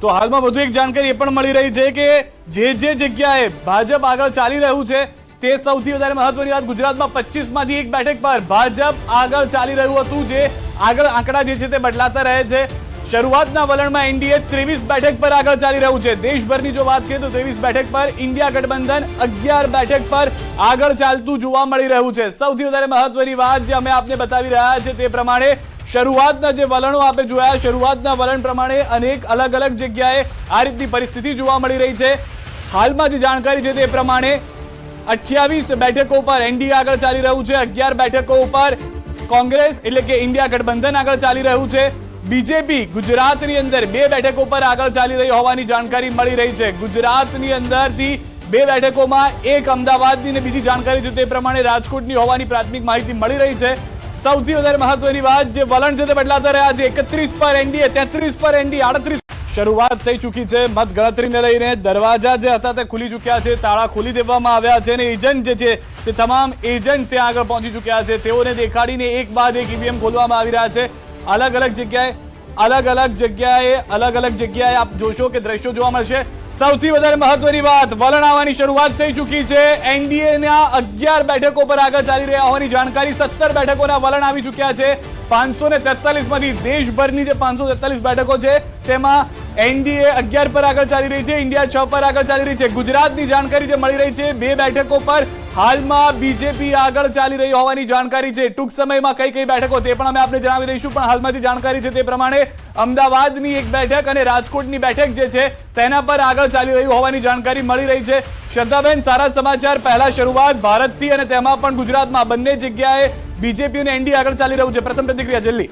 તો હાલમાં વધુ એક જાણકારી એ પણ મળી રહી છે કે જે જગ્યાએ ભાજપ આગળ ચાલી રહ્યું છે તે સૌથી વધારે મહત્વની વાત, ગુજરાતમાં 25 માંથી એક બેઠક પર ભાજપ આગળ ચાલી રહ્યું હતું, જે આગળ આંકડા જે છે તે બદલાતા રહે છે। શરૂઆતના વલણમાં એનડીએ 23 બેઠક પર આગળ ચાલી રહ્યું છે। દેશભરની જો વાત કરીએ તો 23 બેઠક પર, ઇન્ડિયા ગઠબંધન 11 બેઠક પર આગળ ચાલતું જોવા મળી રહ્યું છે। સૌથી વધારે મહત્વની વાત જે અમે આપને બતાવી રહ્યા છે તે પ્રમાણે શરૂઆતના જે વલણો આપણે જોયા, શરૂઆતના વલણ પ્રમાણે અનેક અલગ અલગ જગ્યાએ આ રીતની પરિસ્થિતિ જોવા મળી રહી છે। હાલમાં જે જાણકારી છે તે પ્રમાણે 28 બેઠકો પર એનડીએ આગળ ચાલી રહ્યું છે, 11 બેઠકો ઉપર કોંગ્રેસ એટલે કે ઇન્ડિયા ગઠબંધન આગળ ચાલી રહ્યું છે। બીજેપી ગુજરાતની અંદર 2 બેઠકો પર આગળ ચાલી રહી હોવાની જાણકારી મળી રહી છે। ગુજરાતની અંદરથી 2 બેઠકોમાં એક અમદાવાદની અને બીજી જાણકારી છે તે પ્રમાણે રાજકોટની હોવાની પ્રાથમિક માહિતી મળી રહી છે। સૌથી વધારે મહત્વની વાત, જે વલણ છે તે બદલાતા રહ્યા છે। 31 પર એનડીએ, 33 પર એનડીએ, 38 શરૂઆત થઈ ચૂકી છે। મતગણતરીને લઈને દરવાજા જે હતા તે ખુલી ચૂક્યા છે, તાળા ખોલી દેવામાં આવ્યા છે અને એજન્ટ જે છે તે તમામ એજન્ટ ત્યાં આગળ પહોંચી ચૂક્યા છે। તેઓને દેખાડીને એક બાદ એક ઈવીએમ ખોલવામાં આવી રહ્યા છે। અલગ અલગ જગ્યાએ આપ જોશો કે દ્રશ્યો જોવા મળશે। સૌથી વધારે મહત્વની વાત, વલણ આવવાની શરૂઆત થઈ ચૂકી છે। એનડીએ ના 11 બેઠકો પર આગળ ચાલી રહ્યા હોવાની જાણકારી, 17 બેઠકોના વલણ આવી ચૂક્યા છે। 543 માંથી દેશભરની જે 543 બેઠકો છે તેમાં એનડીએ 11 પર આગળ ચાલી રહી છે, ઇન્ડિયા 6 પર આગળ ચાલી રહી છે। ગુજરાતની જાણકારી જે મળી રહી છે, 2 બેઠકો પર હાલમાં બીજેપી આગળ ચાલી રહી હોવાની જાણકારી છે। ટૂંક સમયમાં કઈ બેઠકો તે પણ અમે આપને જણાવી દઈશું, પણ હાલમાંથી જાણકારી છે તે પ્રમાણે અમદાવાદની એક બેઠક અને રાજકોટની બેઠક જે છે તેના પર આગળ ચાલી રહ્યું હોવાની જાણકારી મળી રહી છે। શ્રદ્ધાબેન, સારા સમાચાર, પહેલા શરૂઆત ભારતથી અને તેમાં પણ ગુજરાતમાં બંને જગ્યાએ બીજેપી અને એનડીએ આગળ ચાલી રહ્યું છે। પ્રથમ પ્રતિક્રિયા જલ્દી।